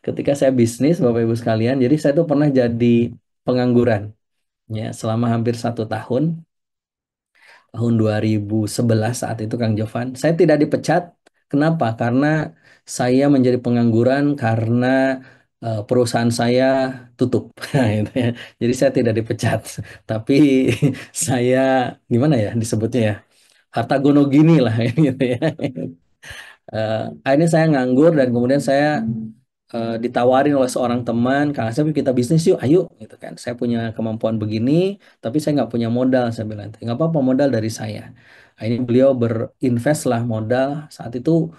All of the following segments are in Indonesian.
ketika saya bisnis, Bapak Ibu sekalian, jadi saya tuh pernah jadi pengangguran ya selama hampir 1 tahun, tahun 2011 saat itu Kang Jovan. Saya tidak dipecat. Kenapa? Karena saya menjadi pengangguran karena perusahaan saya tutup. Nah, gitu ya. Jadi saya tidak dipecat, tapi saya gimana ya disebutnya ya, harta gono gini lah gitu ya. Akhirnya saya nganggur dan kemudian saya ditawarin oleh seorang teman, Kang Asep kita bisnis yuk, ayo gitu kan. Saya punya kemampuan begini, tapi saya nggak punya modal. Saya bilang, nggak apa-apa modal dari saya. Akhirnya beliau berinvest lah modal saat itu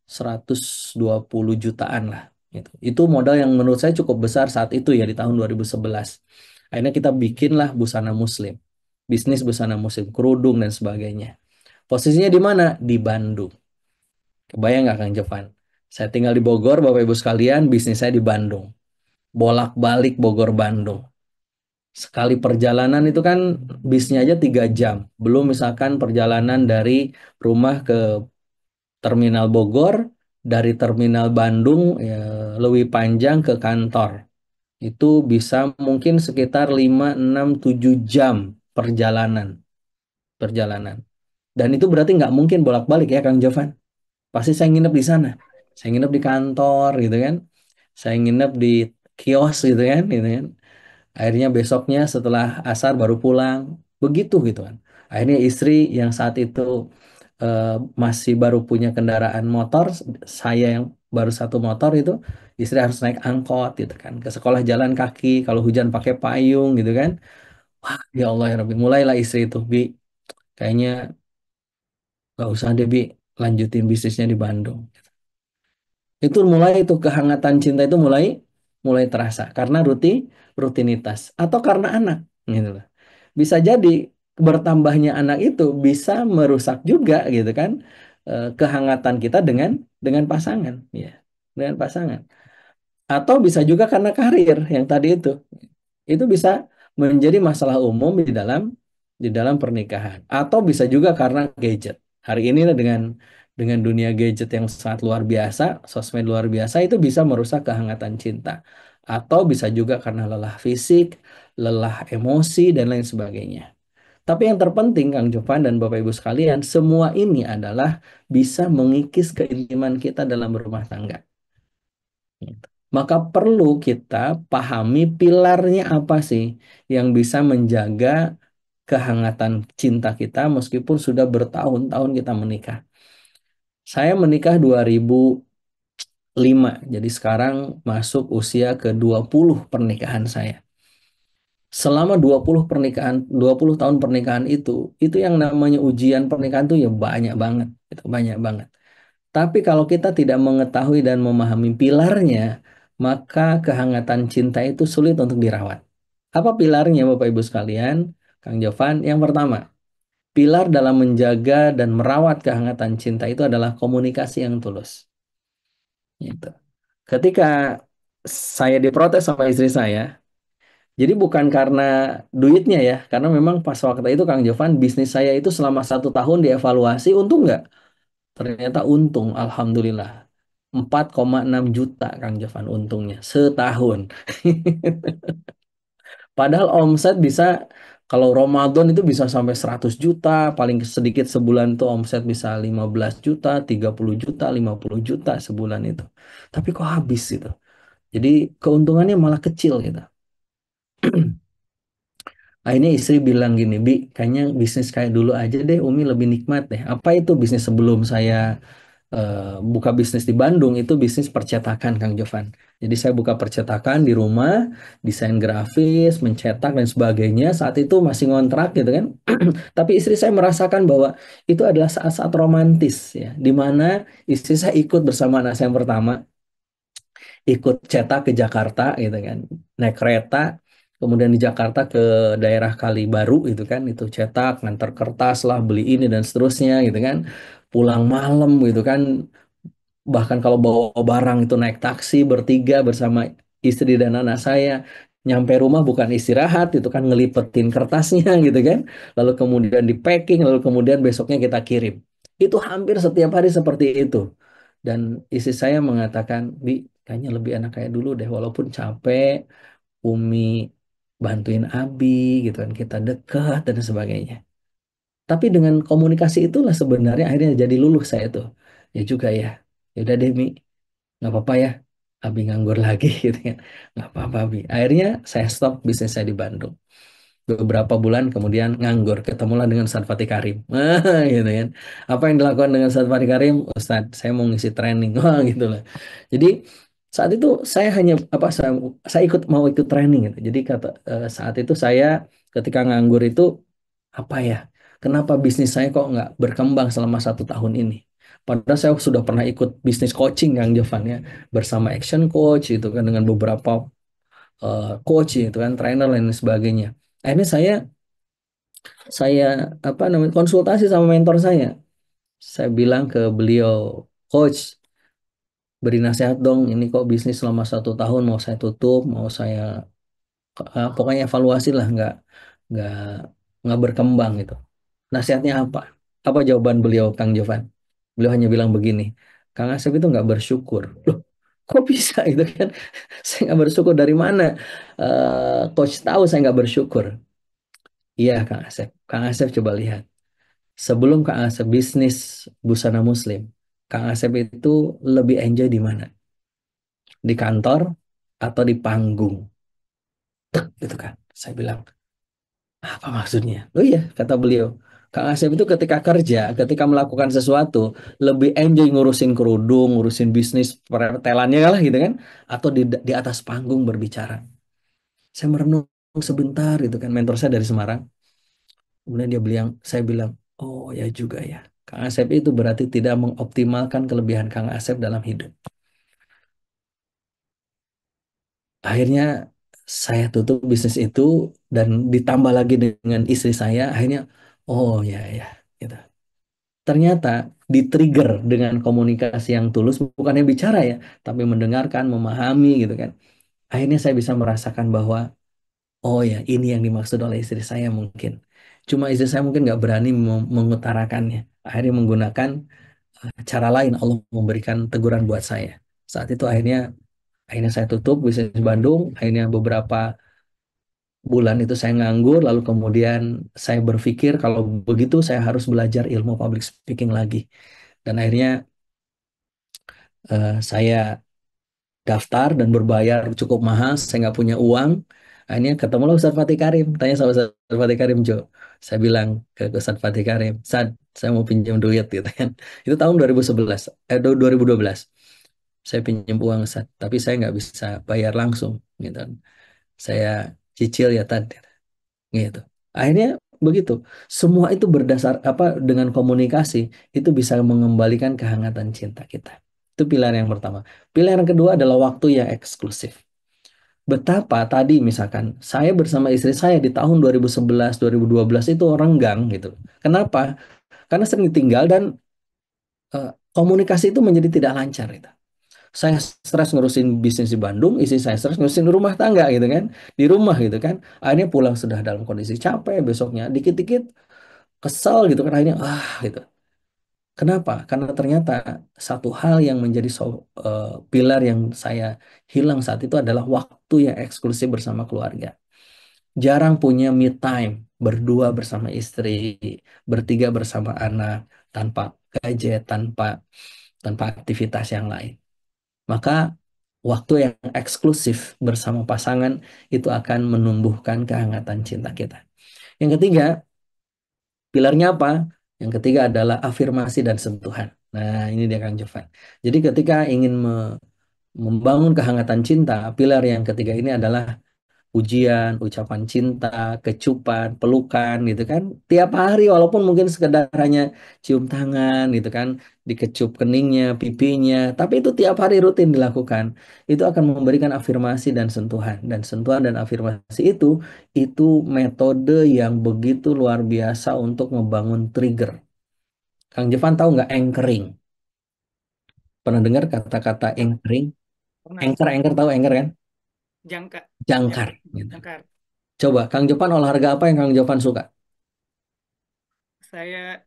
120 jutaan lah. Gitu. Itu modal yang menurut saya cukup besar saat itu ya di tahun 2011. Akhirnya kita bikinlah busana muslim, bisnis busana muslim, kerudung dan sebagainya. Posisinya di mana? Di Bandung. Kebayang nggak Kang Jovan? Saya tinggal di Bogor, Bapak Ibu sekalian, bisnis saya di Bandung. Bolak-balik Bogor Bandung. Sekali perjalanan itu kan bisnya aja 3 jam. Belum misalkan perjalanan dari rumah ke terminal Bogor, dari terminal Bandung ya, lebih panjang ke kantor. Itu bisa mungkin sekitar 5, 6, 7 jam perjalanan. Perjalanan. Dan itu berarti nggak mungkin bolak-balik ya Kang Jovan. Pasti saya nginep di sana. Saya nginep di kantor gitu kan. Saya nginep di kios gitu kan, gitu kan. Akhirnya besoknya setelah asar baru pulang. Begitu gitu kan. Akhirnya istri yang saat itu eh, masih baru punya kendaraan motor, saya yang baru satu motor itu, istri harus naik angkot gitu kan. Ke sekolah jalan kaki, kalau hujan pakai payung gitu kan. Wah, ya Allah ya Rabbi. Mulailah istri itu, Bi. Kayaknya gak usah deh, Bi. Lanjutin bisnisnya di Bandung. Itu mulai itu kehangatan cinta itu mulai mulai terasa karena rutinitas atau karena anak gitu loh. Bisa jadi bertambahnya anak itu bisa merusak juga gitu kan, kehangatan kita dengan pasangan ya, dengan pasangan. Atau bisa juga karena karir yang tadi itu bisa menjadi masalah umum di dalam pernikahan. Atau bisa juga karena gadget. Hari ini dengan dunia gadget yang sangat luar biasa, sosmed luar biasa itu bisa merusak kehangatan cinta. Atau bisa juga karena lelah fisik, lelah emosi dan lain sebagainya. Tapi yang terpenting Kang Jovan dan Bapak Ibu sekalian, semua ini adalah bisa mengikis keintiman kita dalam berumah tangga. Gitu. Maka perlu kita pahami pilarnya apa sih yang bisa menjaga kehangatan cinta kita meskipun sudah bertahun-tahun kita menikah. Saya menikah 2005, jadi sekarang masuk usia ke-20 pernikahan saya. Selama 20 tahun pernikahan itu yang namanya ujian pernikahan tuh ya banyak banget, itu banyak banget. Tapi kalau kita tidak mengetahui dan memahami pilarnya, maka kehangatan cinta itu sulit untuk dirawat. Apa pilarnya Bapak Ibu sekalian? Kang Jovan, yang pertama, pilar dalam menjaga dan merawat kehangatan cinta itu adalah komunikasi yang tulus. Gitu. Ketika saya diprotes sama istri saya, jadi bukan karena duitnya ya, karena memang pas waktu itu Kang Jovan, bisnis saya itu selama 1 tahun dievaluasi, untung nggak? Ternyata untung, alhamdulillah. 4,6 juta Kang Jovan untungnya setahun. Padahal omset bisa kalau Ramadan itu bisa sampai 100 juta, paling sedikit sebulan itu omset bisa 15 juta, 30 juta, 50 juta sebulan itu. Tapi kok habis itu. Jadi keuntungannya malah kecil gitu. Akhirnya istri bilang gini, Bi, kayaknya bisnis kayak dulu aja deh, Umi lebih nikmat deh. Apa itu bisnis sebelum saya eh, buka bisnis di Bandung itu bisnis percetakan Kang Jovan. Jadi saya buka percetakan di rumah, desain grafis, mencetak dan sebagainya. Saat itu masih ngontrak gitu kan. Tapi istri saya merasakan bahwa itu adalah saat-saat romantis ya, di mana istri saya ikut bersama anak saya yang pertama, ikut cetak ke Jakarta gitu kan, naik kereta. Kemudian di Jakarta ke daerah Kalibaru itu kan, itu cetak, ngantar kertas lah, beli ini dan seterusnya gitu kan. Pulang malam gitu kan, bahkan kalau bawa barang itu naik taksi bertiga bersama istri dan anak saya, nyampe rumah bukan istirahat itu kan, ngelipetin kertasnya gitu kan, lalu kemudian di packing, lalu kemudian besoknya kita kirim. Itu hampir setiap hari seperti itu. Dan istri saya mengatakan, Bi, Kayaknya lebih enak kayak dulu deh, walaupun capek, Umi bantuin Abi gitu kan, kita dekat dan sebagainya. Tapi dengan komunikasi itulah sebenarnya akhirnya jadi luluh saya tuh. Ya juga ya. Ya udah deh Mi, nggak apa-apa ya. Abi nganggur lagi gitu kan. Nggak apa-apa Abi. Akhirnya saya stop bisnis saya di Bandung. Beberapa bulan kemudian nganggur, ketemulah dengan Ustadz Fatih Karim. Gitu kan. Apa yang dilakukan dengan Ustadz Fatih Karim? Ustadz, saya mau ngisi training. Wah, gitu lah. Jadi saat itu saya hanya apa saya ikut mau ikut training gitu. Jadi saat itu saya ketika nganggur itu apa ya? Kenapa bisnis saya kok nggak berkembang selama 1 tahun ini? Padahal saya sudah pernah ikut bisnis coaching yang Jovan ya, bersama action coach itu kan dengan beberapa coach itu kan trainer dan lain sebagainya. Akhirnya saya apa namanya konsultasi sama mentor saya. Saya bilang ke beliau, coach, beri nasihat dong. Ini kok bisnis selama 1 tahun mau saya tutup, mau saya pokoknya evaluasi lah, nggak nggak berkembang gitu. Nasihatnya apa? Apa jawaban beliau, Kang Jovan? Beliau hanya bilang begini, Kang Asep itu nggak bersyukur. Loh, kok bisa itu kan? Saya nggak bersyukur dari mana? Coach tahu saya nggak bersyukur. Iya, Kang Asep. Kang Asep coba lihat. Sebelum Kang Asep bisnis busana muslim, Kang Asep itu lebih enjoy di mana? Di kantor atau di panggung? Gitu kan. Saya bilang, apa maksudnya? Oh iya, kata beliau. Kang Asep itu ketika kerja, ketika melakukan sesuatu, lebih enjoy ngurusin kerudung, ngurusin bisnis pertelannya lah gitu kan, atau di atas panggung berbicara. Saya merenung sebentar itu kan, mentor saya dari Semarang. Kemudian saya bilang, oh ya juga ya. Kang Asep itu berarti tidak mengoptimalkan kelebihan Kang Asep dalam hidup. Akhirnya saya tutup bisnis itu dan ditambah lagi dengan istri saya. Akhirnya, oh ya ya, gitu. Ternyata di-trigger dengan komunikasi yang tulus, bukannya bicara ya, tapi mendengarkan, memahami gitu kan. Akhirnya saya bisa merasakan bahwa, oh ya, ini yang dimaksud oleh istri saya mungkin. Cuma istri saya mungkin nggak berani mengutarakannya. Akhirnya menggunakan cara lain Allah memberikan teguran buat saya. Saat itu akhirnya saya tutup bisnis Bandung. Akhirnya beberapa bulan itu saya nganggur. Lalu kemudian saya berpikir kalau begitu saya harus belajar ilmu public speaking lagi. Dan akhirnya saya daftar dan berbayar cukup mahal. Saya nggak punya uang. Akhirnya ketemulah Ustadz Fatih Karim. Tanya sama Ustadz Fatih Karim, Jo. Saya bilang ke Ustadz Fatih Karim, Sad, saya mau pinjam duit gitu kan. Itu tahun 2011, 2012. Saya pinjam uang Ustadz, tapi saya nggak bisa bayar langsung gitu. Saya cicil ya tadi gitu. Akhirnya begitu. Semua itu berdasar apa dengan komunikasi itu bisa mengembalikan kehangatan cinta kita. Itu pilar yang pertama. Pilar yang kedua adalah waktu yang eksklusif. Betapa tadi misalkan saya bersama istri saya di tahun 2011, 2012 itu renggang gitu. Kenapa? Karena sering ditinggal dan komunikasi itu menjadi tidak lancar gitu. Saya stres ngurusin bisnis di Bandung, istri saya stres ngurusin rumah tangga gitu kan, di rumah gitu kan. Akhirnya pulang sudah dalam kondisi capek, besoknya dikit-dikit kesel gitu kan, akhirnya gitu. Kenapa? Karena ternyata satu hal yang menjadi pilar yang saya hilang saat itu adalah waktu yang eksklusif bersama keluarga. Jarang punya me time berdua bersama istri, bertiga bersama anak, tanpa gadget, tanpa tanpa aktivitas yang lain. Maka waktu yang eksklusif bersama pasangan itu akan menumbuhkan kehangatan cinta kita. Yang ketiga, pilarnya apa? Yang ketiga adalah afirmasi dan sentuhan. Nah, ini dia Kang Jovan. Jadi ketika ingin membangun kehangatan cinta, pilar yang ketiga ini adalah pujian, ucapan cinta, kecupan, pelukan gitu kan. Tiap hari walaupun mungkin sekedar hanya cium tangan gitu kan, dikecup keningnya, pipinya, tapi itu tiap hari rutin dilakukan. Itu akan memberikan afirmasi dan sentuhan. Dan sentuhan dan afirmasi itu metode yang begitu luar biasa untuk membangun trigger. Kang Jevan tahu nggak anchoring? Pernah dengar kata-kata anchoring? Pernah Anchor, Ustaz. anchor tahu anchor kan? Jangka, Jangkar. jangkar, Gitu. jangkar. Coba Kang Jevan olahraga apa yang Kang Jevan suka? Saya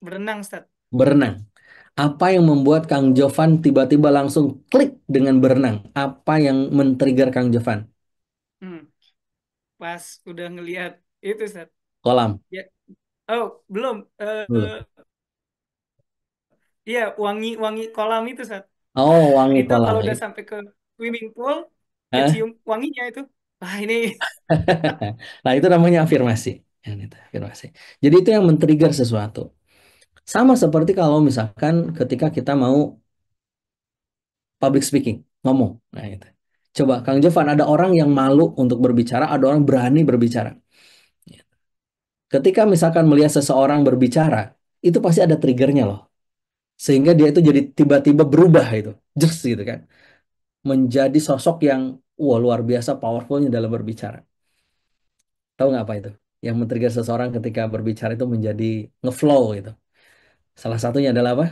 berenang Ustaz. Berenang. Apa yang membuat Kang Jovan tiba-tiba langsung klik dengan berenang? Apa yang men-trigger Kang Jovan? Hmm, pas udah ngelihat itu Sat. Kolam. Ya, oh belum. Belum. Iya, wangi-wangi kolam itu Sat. Oh, wangi Itu kolam. kalau udah sampai ke swimming pool, Hah? kecium wanginya itu. Wah ini. Nah, itu namanya afirmasi. Yang itu, afirmasi. Jadi itu yang men-trigger sesuatu. Sama seperti kalau misalkan ketika kita mau public speaking, ngomong. Nah, itu. Coba Kang Jovan, ada orang yang malu untuk berbicara, ada orang berani berbicara. Ketika misalkan melihat seseorang berbicara, itu pasti ada triggernya loh. Sehingga dia itu jadi tiba-tiba berubah itu. Just gitu kan. Menjadi sosok yang wah luar biasa powerfulnya dalam berbicara. Tahu nggak apa itu? Yang men-trigger seseorang ketika berbicara itu menjadi ngeflow gitu. Salah satunya adalah apa?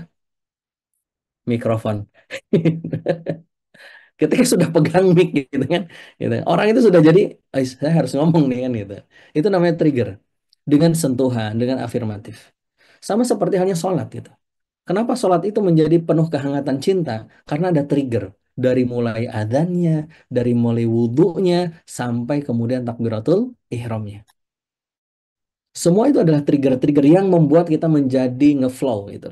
Mikrofon. Ketika sudah pegang mic gitu kan, gitu. Orang itu sudah jadi, "Ais, saya harus ngomong nih kan gitu." Itu namanya trigger. Dengan sentuhan, dengan afirmatif. Sama seperti halnya sholat gitu. Kenapa sholat itu menjadi penuh kehangatan cinta? Karena ada trigger. Dari mulai adanya, dari mulai wudhunya, sampai kemudian takbiratul ihramnya. Semua itu adalah trigger-trigger yang membuat kita menjadi ngeflow gitu.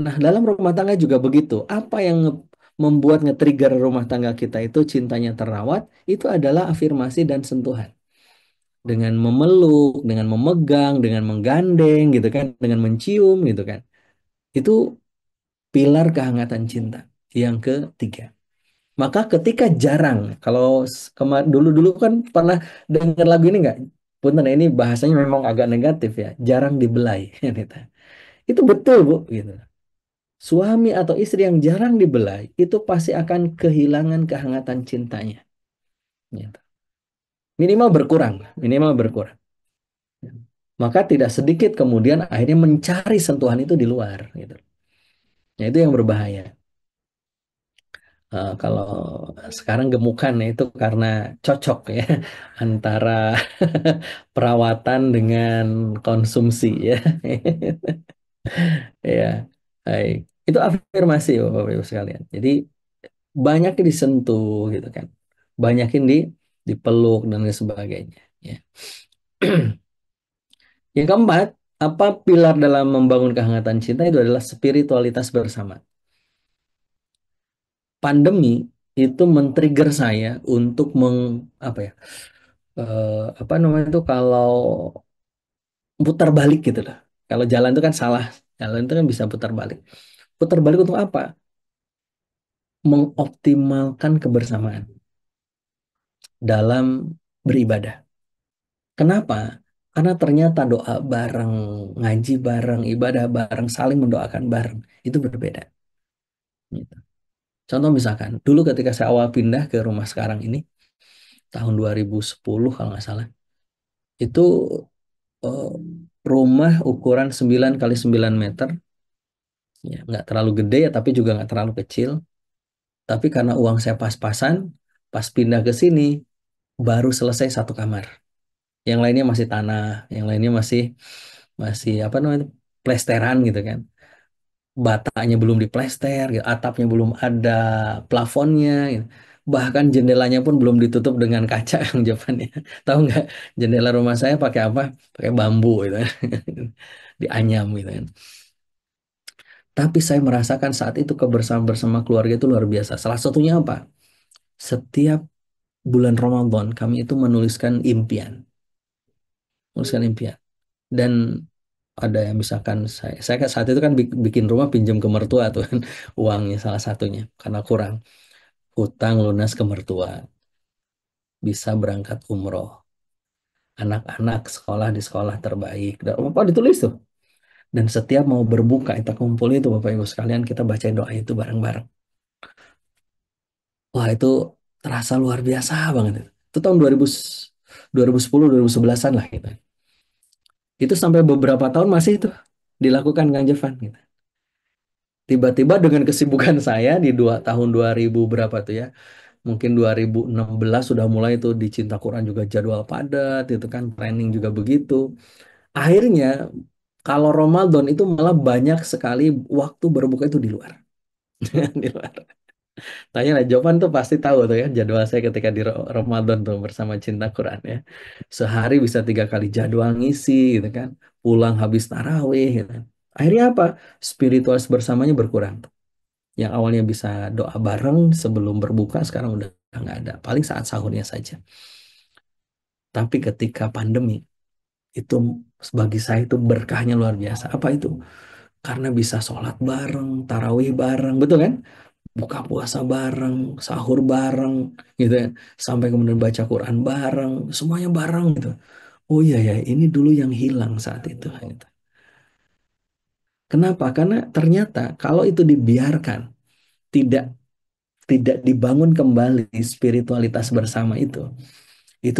Nah, dalam rumah tangga juga begitu. Apa yang membuat nge-trigger rumah tangga kita itu cintanya terawat, itu adalah afirmasi dan sentuhan. Dengan memeluk, dengan memegang, dengan menggandeng gitu kan, dengan mencium gitu kan. Itu pilar kehangatan cinta. Yang ketiga. Maka ketika jarang, kalau dulu-dulu kan pernah dengar lagu ini nggak? Punten, ini bahasanya memang agak negatif ya. Jarang dibelai. Gitu. Itu betul, Bu. Gitu. Suami atau istri yang jarang dibelai, itu pasti akan kehilangan kehangatan cintanya. Gitu. Minimal berkurang. Minimal berkurang. Maka tidak sedikit kemudian akhirnya mencari sentuhan itu di luar. Gitu. Nah, itu yang berbahaya. Kalau sekarang gemukan ya itu karena cocok ya antara perawatan dengan konsumsi ya. Ya, baik. Itu afirmasi Bapak Ibu sekalian. Jadi banyakin disentuh gitu kan. Banyakin dipeluk dan lain sebagainya ya. Yang keempat, apa pilar dalam membangun kehangatan cinta itu adalah spiritualitas bersama. Pandemi itu men-trigger saya untuk apa ya? Apa namanya itu kalau putar balik gitu lah. Kalau jalan itu kan salah, jalan itu kan bisa putar balik. Putar balik untuk apa? Mengoptimalkan kebersamaan dalam beribadah. Kenapa? Karena ternyata doa bareng, ngaji bareng, ibadah bareng, saling mendoakan bareng itu berbeda. Gitu. Contoh misalkan, dulu ketika saya awal pindah ke rumah sekarang ini, tahun 2010 kalau nggak salah, itu eh, rumah ukuran 9 kali 9 meter, ya, nggak terlalu gede ya, tapi juga nggak terlalu kecil. Tapi karena uang saya pas-pasan, pas pindah ke sini, baru selesai satu kamar. Yang lainnya masih tanah, yang lainnya masih masih apa namanya, plesteran gitu kan. Batanya belum diplester, gitu. Atapnya belum ada plafonnya, gitu. Bahkan jendelanya pun belum ditutup dengan kaca yang jawabannya. Tahu nggak, jendela rumah saya pakai apa? Pakai bambu gitu kan. Dianyam gitu kan. Tapi saya merasakan saat itu kebersamaan bersama keluarga itu luar biasa. Salah satunya apa? Setiap bulan Ramadan kami itu menuliskan impian. Dan ada yang misalkan saya kan saat itu kan bikin rumah pinjam ke mertua tuh kan uangnya salah satunya karena kurang, hutang lunas ke mertua, bisa berangkat umroh, anak-anak sekolah di sekolah terbaik, dan apa ditulis tuh. Dan setiap mau berbuka kita kumpul itu Bapak Ibu sekalian, kita baca doa itu bareng-bareng. Wah itu terasa luar biasa banget itu tahun 2010 2011-an lah gitu. Itu sampai beberapa tahun masih itu dilakukan Kang Jevan gitu. Tiba-tiba dengan kesibukan saya di tahun 2000 berapa tuh ya, mungkin 2016 sudah mulai tuh di Cinta Quran juga jadwal padat itu kan, training juga begitu. Akhirnya Kalau Ramadan itu malah banyak sekali waktu berbuka itu di luar. Di luar. Tanya lah, Jovan tuh pasti tahu tuh ya jadwal saya ketika di Ramadan tuh bersama Cinta Quran ya. Sehari bisa 3 kali jadwal ngisi gitu kan. Pulang habis tarawih gitu kan. Akhirnya apa? Spiritualis bersamanya berkurang. Yang awalnya bisa doa bareng sebelum berbuka sekarang udah nggak ada. Paling saat sahurnya saja. Tapi ketika pandemi itu bagi saya itu berkahnya luar biasa. Apa itu? Karena bisa sholat bareng, tarawih bareng, betul kan? Buka puasa bareng, sahur bareng, gitu ya. Sampai kemudian baca Quran bareng, semuanya bareng gitu. Oh iya ya, ini dulu yang hilang saat itu. Gitu. Kenapa? Karena ternyata kalau itu dibiarkan, tidak tidak dibangun kembali spiritualitas bersama itu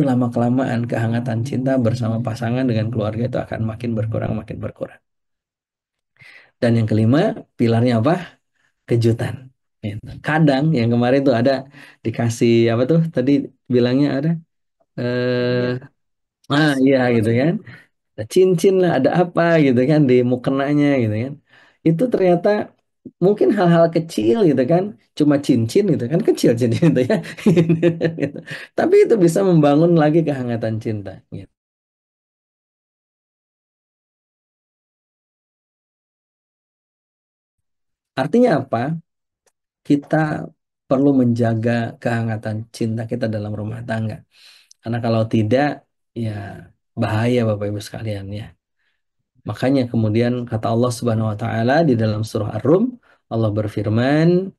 lama kelamaan kehangatan cinta bersama pasangan dengan keluarga itu akan makin berkurang, makin berkurang. Dan yang kelima, pilarnya apa? Kejutan. Gitu. Kadang yang kemarin tuh ada dikasih apa tuh tadi bilangnya ada Hadiah eh emas iya atau gitu cincin. kan, ada cincin lah, ada apa gitu kan di mukenanya gitu kan. Itu ternyata mungkin hal-hal kecil gitu kan, cuma cincin gitu kan kecil cincin itu ya. Gitu. Tapi itu bisa membangun lagi kehangatan cinta. Gitu. Artinya apa? Kita perlu menjaga kehangatan cinta kita dalam rumah tangga. Karena kalau tidak, ya bahaya Bapak Ibu sekalian ya. Makanya kemudian kata Allah Subhanahu wa taala di dalam surah Ar-Rum, Allah berfirman,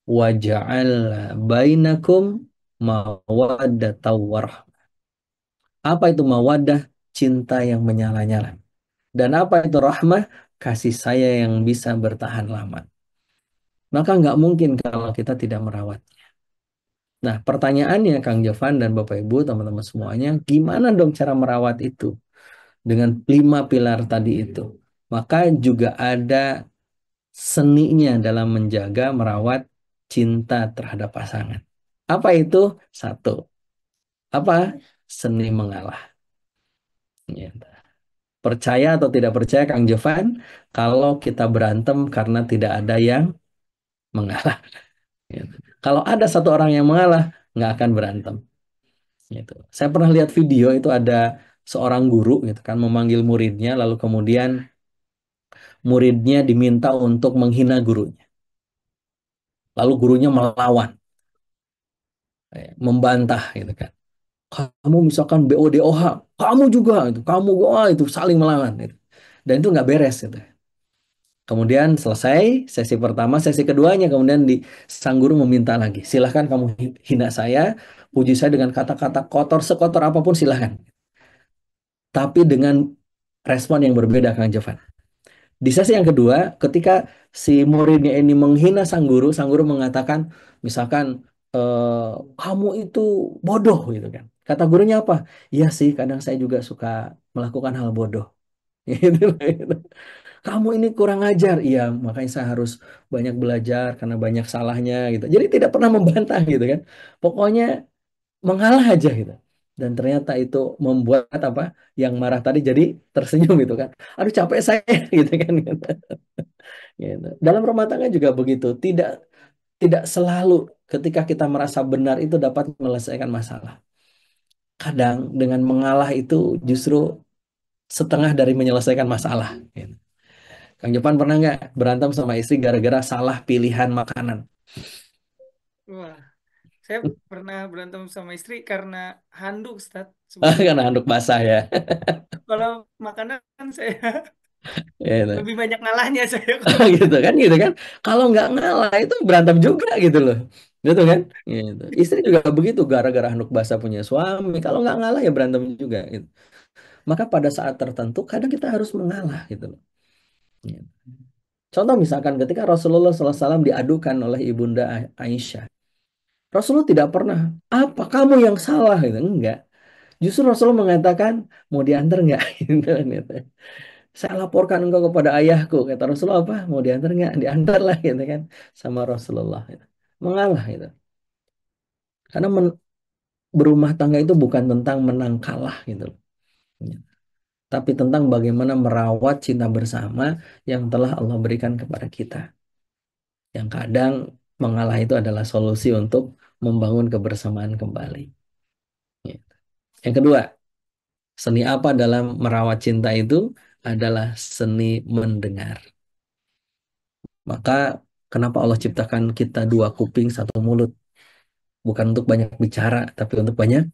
"Wa ja'alna bainakum mawaddatan warahmah." Apa itu mawaddah? Cinta yang menyala-nyala. Dan apa itu rahmah? Kasih sayang yang bisa bertahan lama. Maka nggak mungkin kalau kita tidak merawat. Nah, pertanyaannya Kang Jovan dan Bapak Ibu, teman-teman semuanya, gimana dong cara merawat itu? Dengan 5 pilar tadi itu. Maka juga ada seninya dalam menjaga, merawat cinta terhadap pasangan. Apa itu? Satu. Apa? Seni mengalah. Gitu. Percaya atau tidak percaya Kang Jovan, kalau kita berantem karena tidak ada yang mengalah. Gitu. Kalau ada satu orang yang mengalah, nggak akan berantem. Gitu. Saya pernah lihat video itu ada seorang guru gitu kan memanggil muridnya lalu kemudian muridnya diminta untuk menghina gurunya. Lalu gurunya melawan, membantah gitu kan. Kamu misalkan BODOH, kamu juga itu, kamu wah itu saling melawan gitu. Dan itu nggak beres gitu. Kemudian selesai sesi pertama, sesi keduanya kemudian sang guru meminta lagi, silahkan kamu hina saya, puji saya dengan kata-kata kotor sekotor apapun silahkan. Tapi dengan respon yang berbeda Kang Jovan. Di sesi yang kedua, ketika si muridnya ini menghina sang guru mengatakan, misalkan, kamu itu bodoh gitu kan. Kata gurunya apa? Iya sih, kadang saya juga suka melakukan hal bodoh. Gitu, gitu. Kamu ini kurang ajar. Iya, makanya saya harus banyak belajar karena banyak salahnya gitu. Jadi tidak pernah membantah gitu kan. Pokoknya mengalah aja gitu. Dan ternyata itu membuat apa? Yang marah tadi jadi tersenyum gitu kan. Aduh capek saya gitu kan. Gitu. Dalam rumah tangga juga begitu. Tidak tidak selalu ketika kita merasa benar itu dapat menyelesaikan masalah. Kadang dengan mengalah itu justru setengah dari menyelesaikan masalah. Gitu. Kang Jopan pernah nggak berantem sama istri gara-gara salah pilihan makanan? Wah, saya pernah berantem sama istri karena handuk, Ustaz, sebenarnya. Karena handuk basah ya. Kalau makanan saya Gitu. lebih banyak ngalahnya saya kalau Gitu makanan. kan, gitu kan. Kalau nggak ngalah itu berantem juga gitu loh. Gitu kan? Gitu. Istri juga begitu gara-gara handuk basah punya suami. Kalau nggak ngalah ya berantem juga. Gitu. Maka pada saat tertentu kadang kita harus mengalah gitu loh. Gitu. Contoh misalkan ketika Rasulullah SAW diadukan oleh Ibunda Aisyah. Rasulullah tidak pernah, apa kamu yang salah gitu. Enggak. Justru Rasulullah mengatakan, mau diantar nggak? Gitu kan, gitu. Saya laporkan engkau kepada ayahku. Kata Rasulullah apa? Mau diantar nggak? Diantar lah gitu kan. Sama Rasulullah. Gitu. Mengalah gitu. Karena berumah tangga itu bukan tentang menang kalah gitu loh. tapi tentang bagaimana merawat cinta bersama yang telah Allah berikan kepada kita. Yang kadang mengalah itu adalah solusi untuk membangun kebersamaan kembali. Ya. Yang kedua, seni apa dalam merawat cinta itu adalah seni mendengar. Maka kenapa Allah ciptakan kita dua kuping, satu mulut? Bukan untuk banyak bicara, tapi untuk banyak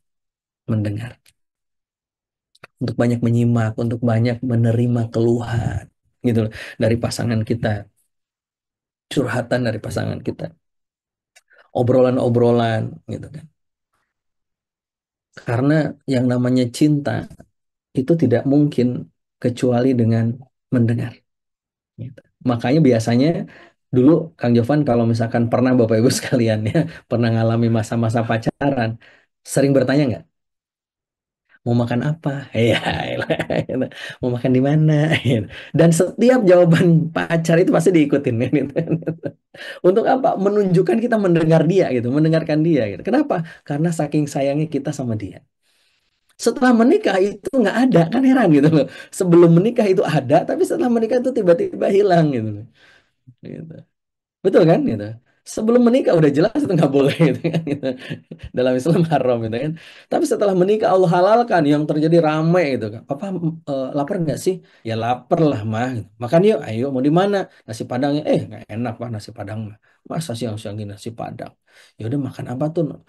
mendengar. Untuk banyak menyimak, untuk banyak menerima keluhan gitu loh, dari pasangan kita, curhatan dari pasangan kita, obrolan-obrolan gitu kan. Karena yang namanya cinta itu tidak mungkin kecuali dengan mendengar. Gitu. Makanya biasanya dulu Kang Jovan kalau misalkan pernah Bapak Ibu sekalian ya pernah ngalami masa-masa pacaran, sering bertanya nggak? Mau makan apa? Ya, elah, gitu. Mau makan di mana? Gitu. Dan setiap jawaban pacar itu pasti diikutin gitu. Untuk apa? Menunjukkan kita mendengar dia gitu, mendengarkan dia gitu. Kenapa? Karena saking sayangnya kita sama dia. Setelah menikah itu nggak ada, kan heran gitu loh. Sebelum menikah itu ada, tapi setelah menikah itu tiba-tiba hilang gitu loh. Gitu. Betul kan gitu. Sebelum menikah udah jelas itu nggak boleh gitu kan gitu. Dalam Islam haram gitu kan. Tapi setelah menikah Allah halalkan yang terjadi ramai gitu kan. Papa lapar nggak sih? Ya lapar lah mah. Gitu. Makan yuk, ayo mau di mana? Nasi Padangnya, nggak enak pak nasi Padang mah. Masa siang-siang gini nasi Padang? Ya udah makan apa tuh?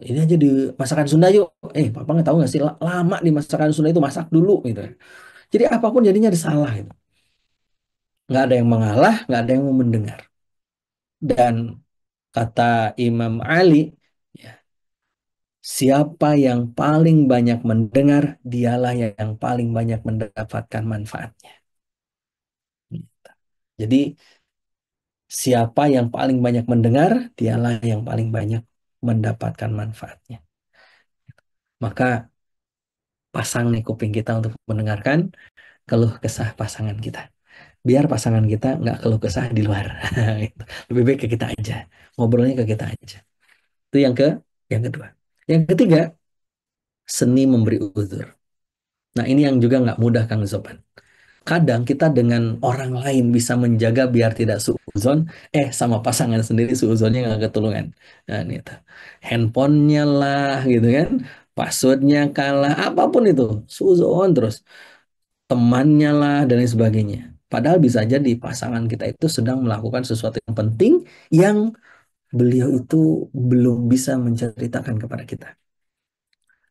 Ini aja di masakan Sunda yuk. Papa nggak tahu nggak sih lama di masakan Sunda itu masak dulu gitu. Jadi apapun jadinya ada salah gitu. Nggak ada yang mengalah, nggak ada yang mau mendengar. Dan kata Imam Ali, ya, siapa yang paling banyak mendengar, dialah yang paling banyak mendapatkan manfaatnya. Jadi, siapa yang paling banyak mendengar, dialah yang paling banyak mendapatkan manfaatnya. Maka, pasang nih kuping kita untuk mendengarkan keluh kesah pasangan kita. Biar pasangan kita nggak keluh kesah di luar. Gitu. Lebih baik ke kita aja. Ngobrolnya ke kita aja. Itu yang kedua. Yang ketiga, seni memberi uzur. Nah, ini yang juga nggak mudah, Kang Zoban. Kadang kita dengan orang lain bisa menjaga biar tidak suuzon, sama pasangan sendiri suuzonnya nggak ketulungan. Nah, ini tuh. Handphonenya lah, gitu kan. Passwordnya kalah, apapun itu. Suuzon terus. Temannya lah, dan lain sebagainya. Padahal bisa jadi pasangan kita itu sedang melakukan sesuatu yang penting yang beliau itu belum bisa menceritakan kepada kita.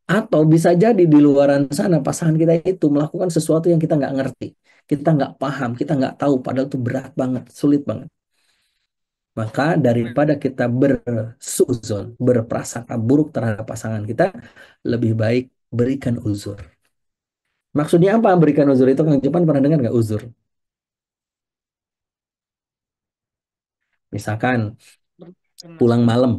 Atau bisa jadi di luaran sana pasangan kita itu melakukan sesuatu yang kita nggak ngerti, kita nggak paham, kita nggak tahu, padahal itu berat banget, sulit banget. Maka daripada kita bersuzon, berprasangka buruk terhadap pasangan kita, lebih baik berikan uzur. Maksudnya apa berikan uzur itu? Kang Jepan pernah dengar nggak uzur? Misalkan Pernah pulang Ustaz. malam,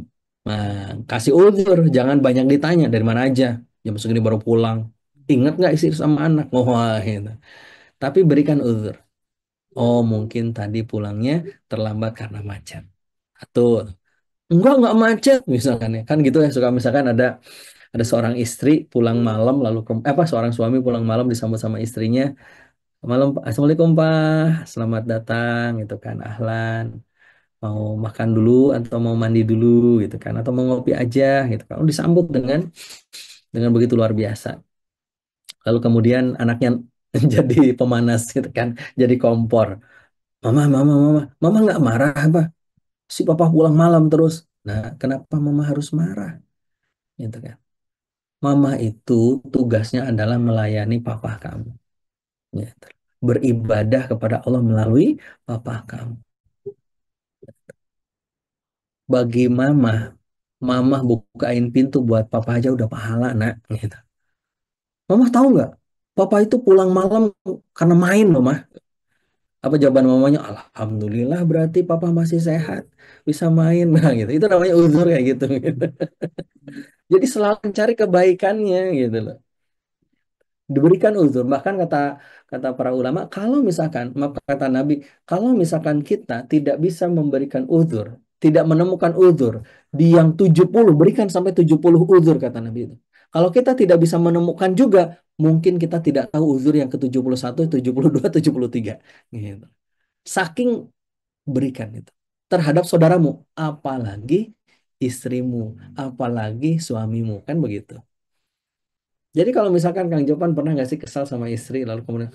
nah, kasih uzur, jangan banyak ditanya dari mana aja, jam segini baru pulang. Ingat nggak istri sama anak? Wah, gitu. Tapi berikan uzur. Oh, mungkin tadi pulangnya terlambat karena macet. Atau enggak macet misalkan ya. Kan gitu ya suka misalkan ada seorang istri pulang malam lalu seorang suami pulang malam disambut sama istrinya. Malam, Pak. Assalamualaikum Pak, selamat datang gitu kan. Ahlan. Mau makan dulu atau mau mandi dulu gitu kan atau mau ngopi aja gitu kan. Oh, disambut dengan begitu luar biasa. Lalu kemudian anaknya jadi pemanas gitu kan, jadi kompor. Mama, mama, mama, mama nggak marah apa? Si papa pulang malam terus. Nah, kenapa mama harus marah? Gitu kan. Mama itu tugasnya adalah melayani papa kamu. Gitu. Beribadah kepada Allah melalui papa kamu. Bagi mama, mama bukain pintu buat papa aja udah pahala, nak. Gitu. Mama tahu nggak? Papa itu pulang malam karena main, mama. Apa jawaban mamanya? Alhamdulillah berarti papa masih sehat, bisa main. Nah, gitu. Itu namanya uzur kayak gitu. Jadi selalu mencari kebaikannya gitu loh. Diberikan uzur. Bahkan kata kata para ulama, kalau misalkan, maaf kata Nabi, kalau misalkan kita tidak bisa memberikan uzur, tidak menemukan uzur di yang 70, berikan sampai 70 uzur kata Nabi itu. Kalau kita tidak bisa menemukan juga, mungkin kita tidak tahu uzur yang ke-71, 72, 73. Gitu. Saking berikan itu terhadap saudaramu, apalagi istrimu, apalagi suamimu, kan begitu. Jadi kalau misalkan Kang Jopan pernah nggak sih kesal sama istri, lalu kemudian,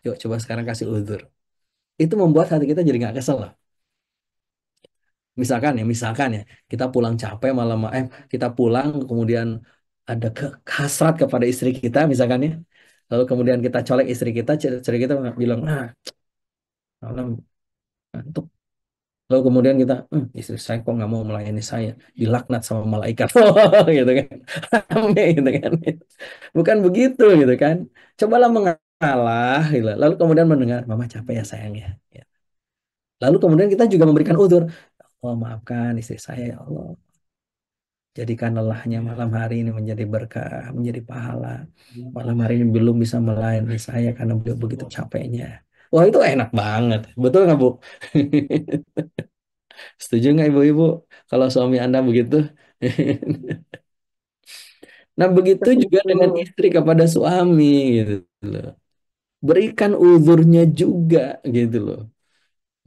yuk coba sekarang kasih uzur. Itu membuat hati kita jadi nggak kesel loh. Misalkan ya, kita pulang capek malam, kita pulang kemudian ada hasrat kepada istri kita, misalkan ya. Lalu kemudian kita colek istri kita, istri kita bilang, malam ngantuk. Lalu kemudian kita, istri saya kok nggak mau melayani saya, dilaknat sama malaikat, gitu kan, rame gitu kan, bukan begitu gitu kan. Cobalah mengalah, gitu. Lalu kemudian mendengar, mama capek ya sayang ya. Ya. Lalu kemudian kita juga memberikan uzur, oh maafkan istri saya ya Allah, jadikan lelahnya malam hari ini menjadi berkah, menjadi pahala. Malam hari ini belum bisa melayani saya karena beliau begitu capeknya. Wah itu enak banget, betul nggak Bu? Setuju nggak ibu-ibu kalau suami Anda begitu? Nah, begitu juga dengan Betul. istri kepada suami gitu loh. Berikan uzurnya juga gitu loh.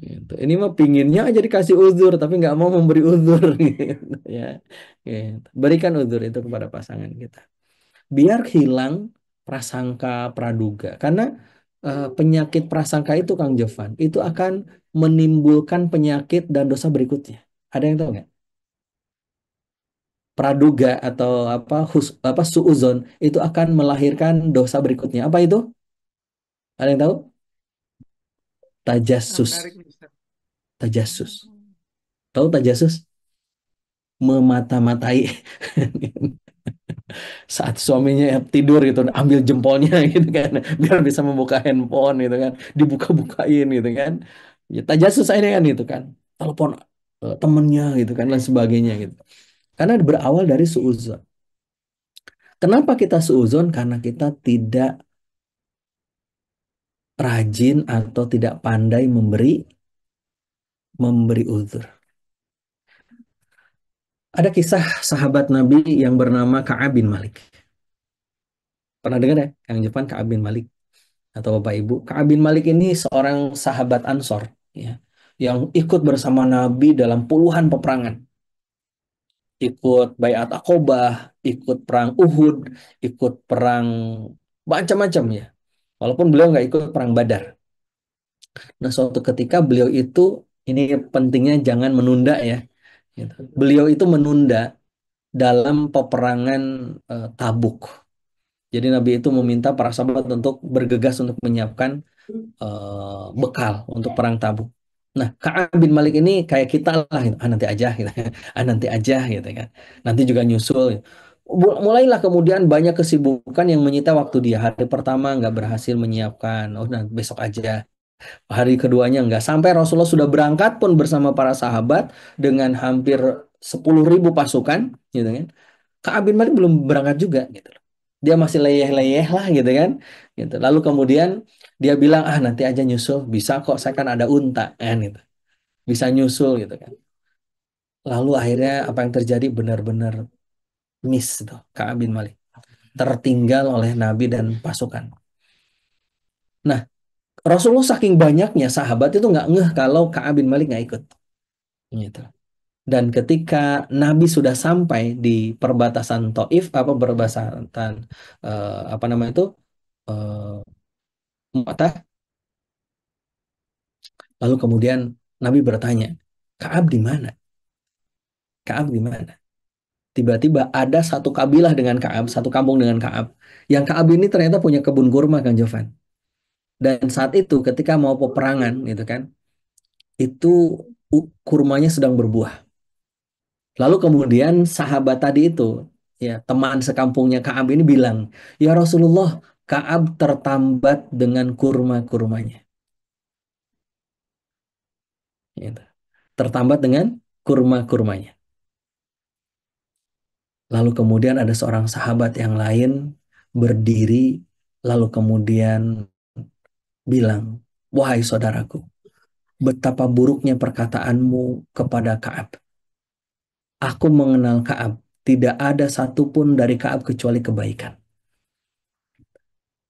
Gitu. Ini mah pinginnya aja dikasih uzur tapi nggak mau memberi uzur gitu ya. Gitu. Berikan uzur itu kepada pasangan kita. Biar hilang prasangka praduga. Karena penyakit prasangka itu Kang Jovan, itu akan menimbulkan penyakit dan dosa berikutnya. Ada yang tahu nggak? Praduga atau apa suuzon itu akan melahirkan dosa berikutnya. Apa itu? Ada yang tahu? Nah, Tajassus. menarik nih Ustaz. Tajassus. Hmm. Tahu tajassus? Memata-matai. Saat suaminya tidur gitu, ambil jempolnya gitu kan, biar bisa membuka handphone gitu kan, dibuka-bukain gitu kan. Ya, tajassus ini kan itu kan. Telepon temennya gitu kan dan sebagainya gitu. Karena berawal dari suuzon. Kenapa kita suuzon? Karena kita tidak rajin atau tidak pandai memberi uzur. Ada kisah sahabat Nabi yang bernama Ka'ab bin Malik. Pernah dengar ya? Yang Jepang Ka'ab bin Malik atau Bapak Ibu. Ka'ab bin Malik ini seorang sahabat Ansor ya, yang ikut bersama Nabi dalam puluhan peperangan. Ikut Baiat Aqobah, ikut perang Uhud, ikut perang macam-macam ya. Walaupun beliau nggak ikut perang Badar. Nah, suatu ketika beliau itu, ini pentingnya jangan menunda ya. Gitu. Beliau itu menunda dalam peperangan Tabuk. Jadi Nabi itu meminta para sahabat untuk bergegas untuk menyiapkan bekal untuk perang Tabuk. Nah, Ka'ab bin Malik ini kayak kita lah, gitu. Nanti aja, gitu. Nanti aja, gitu kan. Nanti juga nyusul. Gitu. Mulailah kemudian banyak kesibukan yang menyita waktu dia. Hari pertama nggak berhasil menyiapkan. Oh, nah, besok aja. Hari keduanya enggak. Sampai Rasulullah sudah berangkat pun bersama para sahabat dengan hampir 10.000 pasukan, gitu kan. Ka'ab bin Malik belum berangkat juga, gitu loh. Dia masih leyeh-leyeh lah, gitu kan. Gitu. Lalu kemudian dia bilang, nanti aja nyusul. Bisa kok, saya kan ada unta, kan, gitu. Bisa nyusul, gitu kan. Lalu akhirnya apa yang terjadi benar-benar miss, tuh, Ka'ab bin Malik. Tertinggal oleh Nabi dan pasukan. Nah, Rasulullah saking banyaknya sahabat itu nggak ngeh kalau Ka'ab bin Malik nggak ikut. Gitu. Dan ketika Nabi sudah sampai di perbatasan Taif, apa perbatasan apa nama itu Mu'tah, lalu kemudian Nabi bertanya, Ka'ab di mana? Ka'ab di mana? Tiba-tiba ada satu kabilah dengan Ka'ab, satu kampung dengan Ka'ab. Yang Ka'ab ini ternyata punya kebun kurma, Kang Jovan. Dan saat itu ketika mau peperangan, gitu kan, itu kurmanya sedang berbuah. Lalu kemudian sahabat tadi itu, ya teman sekampungnya Ka'ab ini bilang, ya Rasulullah, Ka'ab tertambat dengan kurma-kurmanya. Gitu. Tertambat dengan kurma-kurmanya. Lalu kemudian ada seorang sahabat yang lain berdiri, lalu kemudian bilang, wahai saudaraku, betapa buruknya perkataanmu kepada Ka'ab. Aku mengenal Ka'ab. tidak ada satupun dari Ka'ab kecuali kebaikan.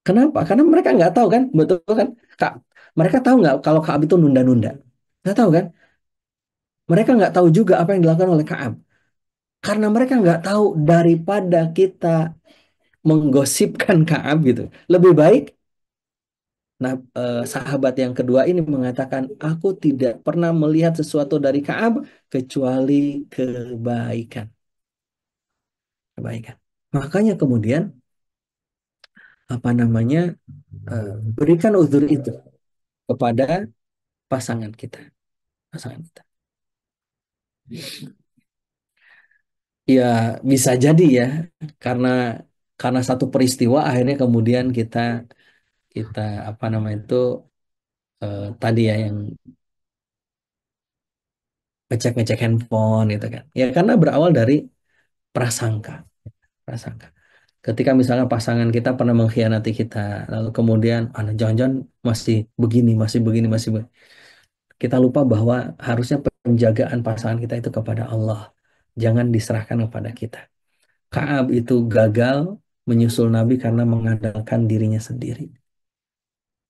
Kenapa? Karena mereka nggak tahu kan, betul kan? Kak, mereka tahu nggak kalau Ka'ab itu nunda-nunda? Nggak tahu kan? Mereka nggak tahu juga apa yang dilakukan oleh Ka'ab. Karena mereka nggak tahu daripada kita menggosipkan Ka'ab gitu. Lebih baik, nah sahabat yang kedua ini mengatakan, aku tidak pernah melihat sesuatu dari Ka'ab kecuali kebaikan. Kebaikan. Makanya kemudian apa namanya berikan uzur itu kepada pasangan kita, pasangan kita. Ya bisa jadi ya, karena satu peristiwa akhirnya kemudian kita kita apa namanya itu tadi ya yang ngecek-ngecek handphone gitu kan. Ya karena berawal dari prasangka, prasangka. Ketika misalnya pasangan kita pernah mengkhianati kita, lalu kemudian, jangan-jangan masih begini, masih begini, masih begini. Kita lupa bahwa harusnya penjagaan pasangan kita itu kepada Allah. Jangan diserahkan kepada kita. Kaab itu gagal menyusul Nabi karena mengandalkan dirinya sendiri.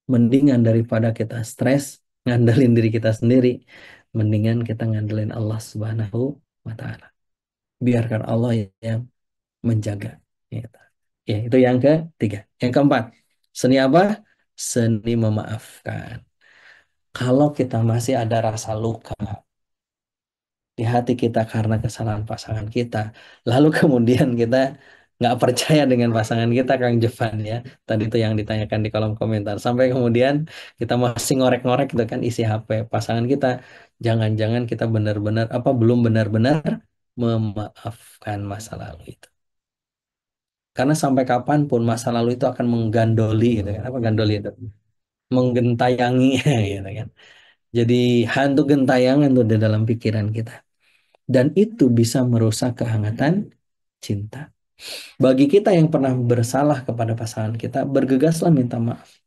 Mendingan daripada kita stres, ngandelin diri kita sendiri, mendingan kita ngandelin Allah Subhanahu wa Ta'ala. Biarkan Allah yang menjaga. Gitu. Ya, itu yang ketiga. Yang keempat, seni apa? Seni memaafkan. Kalau kita masih ada rasa luka di hati kita karena kesalahan pasangan kita, lalu kemudian kita nggak percaya dengan pasangan kita, Kang Jefan ya. Tadi itu yang ditanyakan di kolom komentar. Sampai kemudian kita masih ngorek-ngorek itu kan isi HP pasangan kita. Jangan-jangan kita benar-benar apa belum benar-benar memaafkan masa lalu itu. Karena sampai kapanpun masa lalu itu akan menggandoli gitu kan. Apa gandoli itu? Menggentayangi gitu kan. Jadi hantu gentayangan tuh di dalam pikiran kita. Dan itu bisa merusak kehangatan cinta. Bagi kita yang pernah bersalah kepada pasangan kita, bergegaslah minta maaf.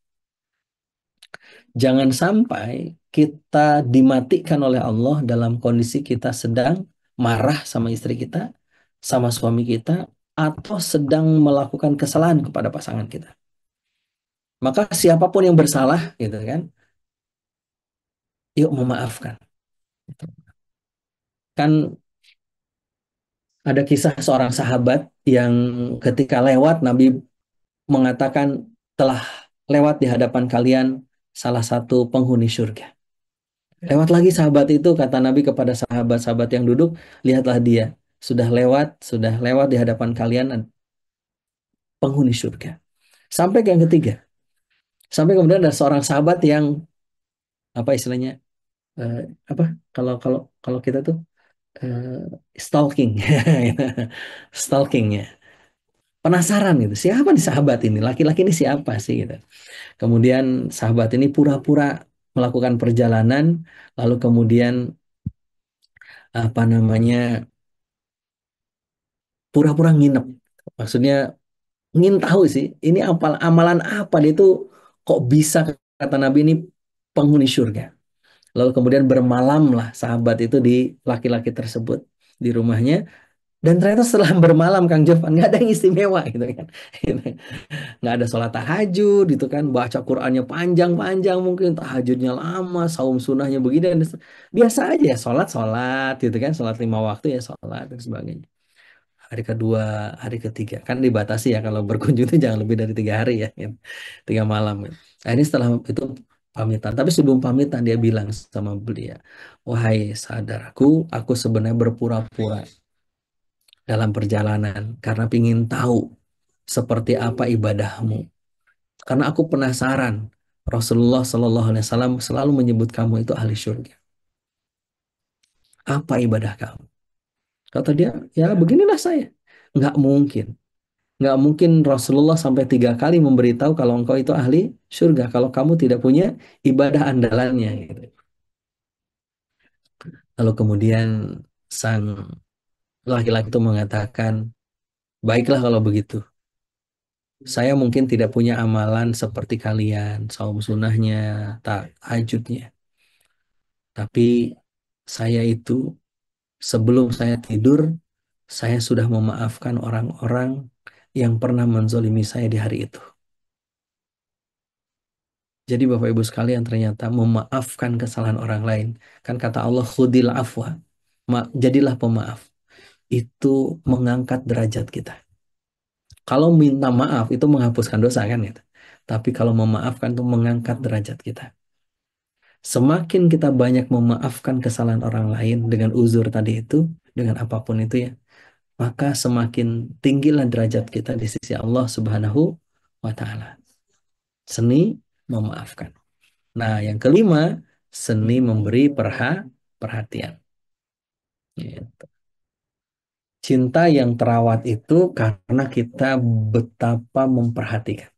Jangan sampai kita dimatikan oleh Allah dalam kondisi kita sedang marah sama istri kita, sama suami kita, atau sedang melakukan kesalahan kepada pasangan kita. Maka siapapun yang bersalah, gitu kan, yuk memaafkan. Kan ada kisah seorang sahabat yang ketika lewat Nabi mengatakan telah lewat di hadapan kalian salah satu penghuni surga. Lewat lagi sahabat itu kata Nabi kepada sahabat-sahabat yang duduk, lihatlah dia sudah lewat di hadapan kalian penghuni surga. Sampai ke yang ketiga, sampai kemudian ada seorang sahabat yang apa istilahnya eh, apa kalau kalau kalau kita tuh stalking, stalkingnya penasaran gitu siapa nih sahabat ini laki-laki ini siapa sih gitu. Kemudian sahabat ini pura-pura melakukan perjalanan, lalu kemudian apa namanya pura-pura nginep. Maksudnya ingin tahu sih ini amalan apa dia itu kok bisa kata Nabi ini penghuni surga. Lalu kemudian bermalamlah sahabat itu di laki-laki tersebut di rumahnya. Dan ternyata setelah bermalam Kang Jovan nggak ada yang istimewa gitu kan. Nggak ada sholat tahajud gitu kan, baca Qur'annya panjang-panjang, mungkin tahajudnya lama, saum sunnahnya begini dan biasa aja ya, sholat gitu kan, sholat 5 waktu ya sholat dan sebagainya. Hari kedua, hari ketiga kan dibatasi ya kalau berkunjung itu jangan lebih dari 3 hari ya, gitu. 3 malam gitu. Nah, ini setelah itu pamitan, tapi sebelum pamitan dia bilang sama beliau, wahai saudaraku, aku sebenarnya berpura-pura dalam perjalanan karena ingin tahu seperti apa ibadahmu. Karena aku penasaran. Rasulullah Shallallahu Alaihi Wasallam selalu menyebut kamu itu ahli surga. Apa ibadah kamu? Kata dia, ya beginilah saya. Nggak mungkin. Nggak mungkin Rasulullah sampai 3 kali memberitahu kalau engkau itu ahli surga. Kalau kamu tidak punya ibadah andalannya. Gitu. Lalu kemudian sang laki-laki itu mengatakan, baiklah kalau begitu. Saya mungkin tidak punya amalan seperti kalian, saum sunnahnya, tak tahajudnya. Tapi saya itu sebelum saya tidur saya sudah memaafkan orang-orang yang pernah menzolimi saya di hari itu. Jadi Bapak Ibu sekalian ternyata memaafkan kesalahan orang lain. Kan kata Allah, khudil afwa. Jadilah pemaaf. Itu mengangkat derajat kita. Kalau minta maaf itu menghapuskan dosa kan gitu. Tapi kalau memaafkan itu mengangkat derajat kita. Semakin kita banyak memaafkan kesalahan orang lain dengan uzur tadi itu, dengan apapun itu ya, maka semakin tinggilah derajat kita di sisi Allah Subhanahu wa taala. Seni memaafkan. Nah, yang kelima, seni memberi perhatian. Gitu. Cinta yang terawat itu karena kita betapa memperhatikan.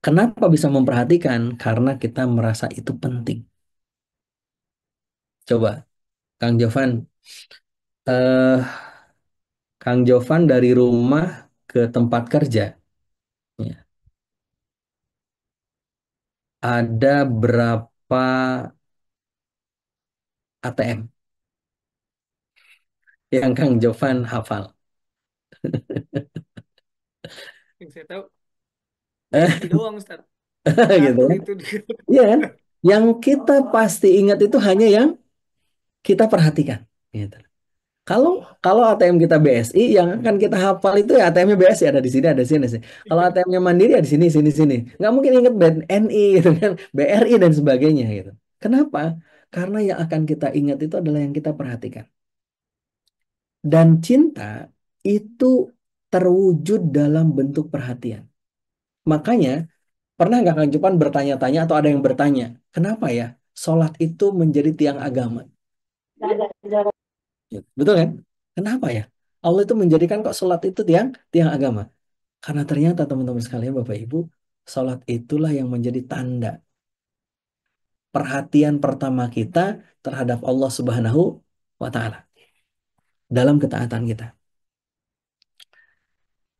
Kenapa bisa memperhatikan? Karena kita merasa itu penting. Coba, Kang Jovan, eh, Kang Jovan dari rumah ke tempat kerja, ya, ada berapa ATM yang Kang Jovan hafal? Yang saya tahu BSI doang, Ustaz. Gitu Satu kan? itu dia. Iya kan? Yang kita pasti ingat itu hanya yang kita perhatikan. Gitu. Kalau kalau ATM kita BSI, yang akan kita hafal itu ya ATM-nya BSI ada di sini, ada di sini, ada di sini. Kalau ATM-nya Mandiri ya di sini, sini, sini. Nggak mungkin ingat BNI gitu kan, BRI dan sebagainya gitu. Kenapa? Karena yang akan kita ingat itu adalah yang kita perhatikan. Dan cinta itu terwujud dalam bentuk perhatian. Makanya pernah nggak Kang Jupan bertanya-tanya atau ada yang bertanya, kenapa ya sholat itu menjadi tiang agama? Gitu. Betul kan? Kenapa ya? Allah itu menjadikan kok sholat itu tiang tiang agama. Karena ternyata teman-teman sekalian, Bapak Ibu, sholat itulah yang menjadi tanda perhatian pertama kita terhadap Allah Subhanahu wa Ta'ala dalam ketaatan kita.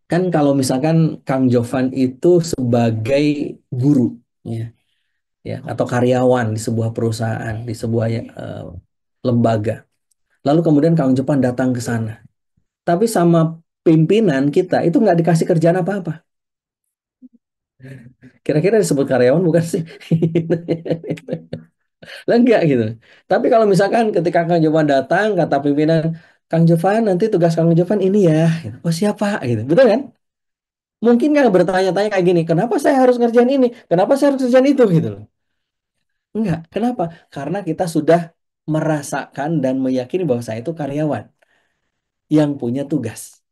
Kan kalau misalkan Kang Jovan itu sebagai guru, ya, ya, atau karyawan di sebuah perusahaan, di sebuah lembaga. Lalu kemudian Kang Jovan datang ke sana. Tapi sama pimpinan kita itu nggak dikasih kerjaan apa-apa. Kira-kira disebut karyawan bukan sih? Lah enggak gitu. Tapi kalau misalkan ketika Kang Jovan datang, kata pimpinan, Kang Jovan nanti tugas Kang Jovan ini ya. Gitu. Oh siapa? Gitu. Betul kan? Mungkin nggak bertanya-tanya kayak gini, kenapa saya harus ngerjain ini? Kenapa saya harus ngerjain itu? Gitu loh. Enggak. Kenapa? Karena kita sudah merasakan dan meyakini bahwa saya itu karyawan yang punya tugas.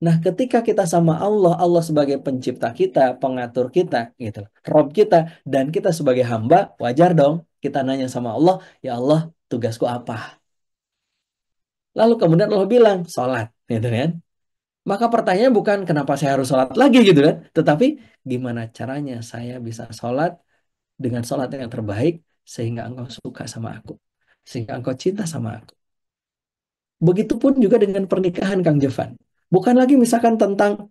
Nah, ketika kita sama Allah, Allah sebagai pencipta kita, pengatur kita, gitu, Rob kita, dan kita sebagai hamba, wajar dong kita nanya sama Allah, ya Allah, tugasku apa? Lalu kemudian Allah bilang, sholat, gitu kan? Maka pertanyaannya bukan kenapa saya harus sholat lagi, gitu kan? Tetapi gimana caranya saya bisa sholat dengan sholat yang terbaik, sehingga engkau suka sama aku, sehingga engkau cinta sama aku. Begitupun juga dengan pernikahan, Kang Jovan. Bukan lagi misalkan tentang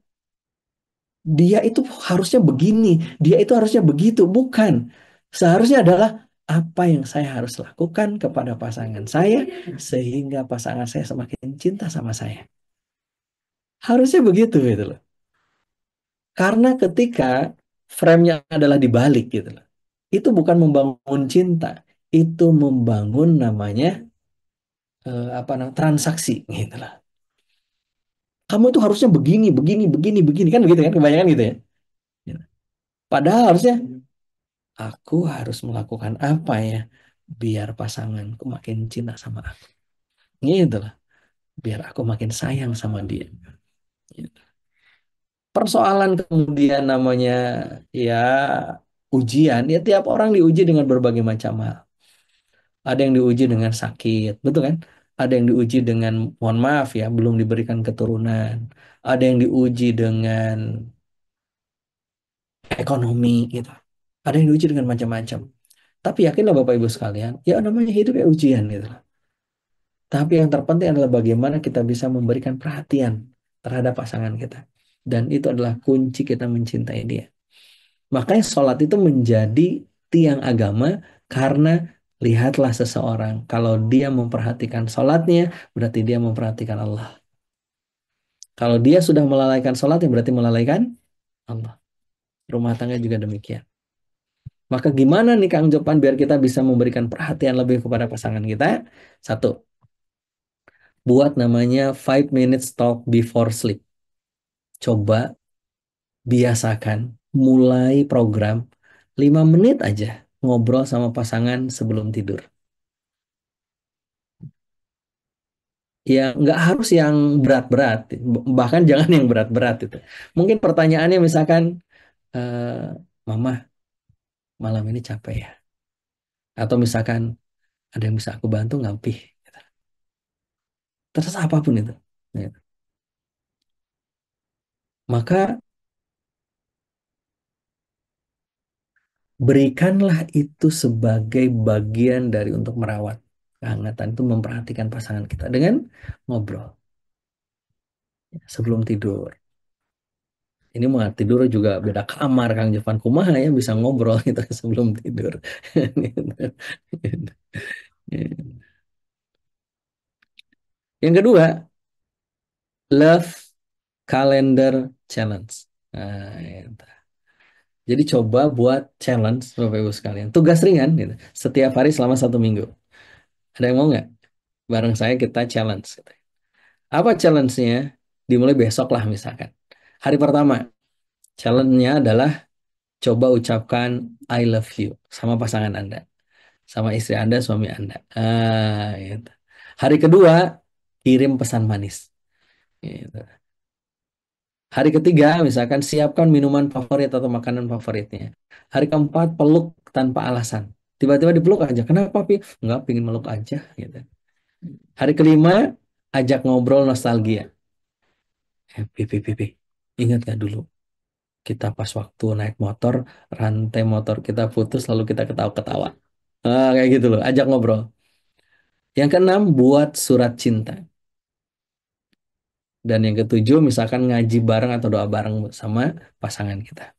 dia itu harusnya begini, dia itu harusnya begitu. Bukan. Seharusnya adalah apa yang saya harus lakukan kepada pasangan saya sehingga pasangan saya semakin cinta sama saya. Harusnya begitu gitu loh. Karena ketika frame-nya adalah dibalik gitu loh. Itu bukan membangun cinta, itu membangun namanya apa namanya transaksi gitu lah. Kamu itu harusnya begini, begini, begini, begini kan begitu kan kebanyakan gitu ya. Padahal harusnya aku harus melakukan apa ya biar pasanganku makin cinta sama aku. Gitu lah. Biar aku makin sayang sama dia. Gitu. Persoalan kemudian namanya ya ujian. Ya tiap orang diuji dengan berbagai macam hal. Ada yang diuji dengan sakit, betul kan? Ada yang diuji dengan, mohon maaf ya, belum diberikan keturunan. Ada yang diuji dengan ekonomi gitu. Ada yang diuji dengan macam-macam. Tapi yakinlah Bapak Ibu sekalian, ya namanya hidup ya ujian gitu. Tapi yang terpenting adalah bagaimana kita bisa memberikan perhatian terhadap pasangan kita. Dan itu adalah kunci kita mencintai dia. Makanya sholat itu menjadi tiang agama karena Lihatlah seseorang, kalau dia memperhatikan sholatnya, berarti dia memperhatikan Allah. Kalau dia sudah melalaikan sholatnya, berarti melalaikan Allah. Rumah tangga juga demikian. Maka gimana nih Kang Jopan biar kita bisa memberikan perhatian lebih kepada pasangan kita? Satu, buat namanya 5 minutes talk before sleep. Coba biasakan mulai program 5 menit aja ngobrol sama pasangan sebelum tidur. Ya nggak harus yang berat-berat, bahkan jangan yang berat-berat itu. Mungkin pertanyaannya misalkan, eh, Mama malam ini capek ya? Atau misalkan ada yang bisa aku bantu nggak, Pih? Terus apapun itu. Ya. Maka berikanlah itu sebagai bagian dari untuk merawat kehangatan, itu memperhatikan pasangan kita dengan ngobrol sebelum tidur. Ini mah tidur juga beda kamar Kang Jovan, kumaha ya bisa ngobrol gitu sebelum tidur. Yang kedua, love calendar challenge. Nah, itu. Jadi coba buat challenge Bapak Ibu sekalian. Tugas ringan gitu. Setiap hari selama 1 minggu. Ada yang mau nggak? Bareng saya kita challenge, gitu. Apa challenge-nya? Dimulai besok lah misalkan. Hari pertama, challenge-nya adalah coba ucapkan I love you sama pasangan Anda. Sama istri Anda, suami Anda. Gitu. Hari kedua, kirim pesan manis. Gitu. Hari ketiga, misalkan siapkan minuman favorit atau makanan favoritnya. Hari keempat, peluk tanpa alasan. Tiba-tiba dipeluk aja. Kenapa, Pi? Enggak, pingin meluk aja. Gitu. Hari kelima, ajak ngobrol nostalgia. Pi. Ingat gak dulu? Kita pas waktu naik motor, rantai motor kita putus, lalu kita ketawa-ketawa. Kayak gitu loh, ajak ngobrol. Yang keenam, buat surat cinta. Dan yang ketujuh, misalkan ngaji bareng atau doa bareng sama pasangan kita.